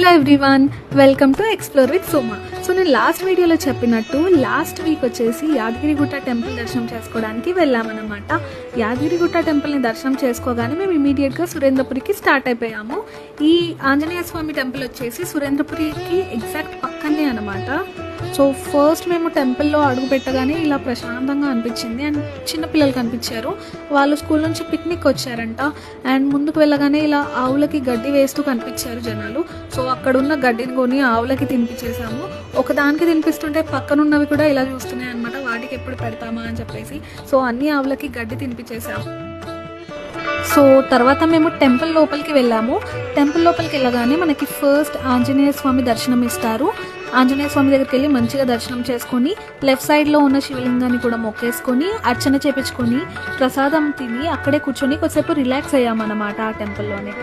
Hello everyone, welcome to explore with Suma. So నేను last వీడియోలో చెప్పినట్టు లాస్ట్ వీక్ వచ్చేసి యాదగిరిగుట్ట టెంపుల్ దర్శనం చేసుకోవడానికి వెళ్ళామన్నమాట. యాదగిరిగుట్ట టెంపుల్ని దర్శనం చేసుకోగానే మేము ఇమీడియట్గా సురేంద్రపురికి స్టార్ట్ అయిపోయాము. ఈ ఆంజనేయ స్వామి టెంపుల్ వచ్చేసి సురేంద్రపురికి ఎగ్జాక్ట్ పక్కనే అనమాట. సో ఫస్ట్ మేము టెంపుల్లో అడుగు పెట్టగానే ఇలా ప్రశాంతంగా అనిపించింది. అండ్ చిన్నపిల్లలు కనిపించారు, వాళ్ళు స్కూల్ నుంచి పిక్నిక్ వచ్చారంట. అండ్ ముందుకు వెళ్ళగానే ఇలా ఆవులకి గడ్డి వేస్తూ కనిపించారు జనాలు. సో అక్కడున్న గడ్డిని కొని ఆవులకి తినిపించేసాము. ఒకదానికి తినిపిస్తుంటే పక్కనున్నవి కూడా ఇలా చూస్తున్నాయి అనమాట, వాటికి ఎప్పుడు పెడతామా అని చెప్పేసి. సో అన్ని ఆవులకి గడ్డి తినిపించేసాము. సో తర్వాత మేము టెంపుల్ లోపలికి వెళ్ళాము. టెంపుల్ లోపలికి వెళ్ళగానే మనకి ఫస్ట్ ఆంజనేయ స్వామి దర్శనం ఇస్తారు. ఆంజనేయ స్వామి దగ్గరికి వెళ్ళి మంచిగా దర్శనం చేసుకొని లెఫ్ట్ సైడ్లో ఉన్న శివలింగాన్ని కూడా మొక్కేసుకొని అర్చన చేపించుకొని ప్రసాదం తిని అక్కడే కూర్చొని కొద్దిసేపు రిలాక్స్ అయ్యామన్నమాట ఆ టెంపుల్లోనే.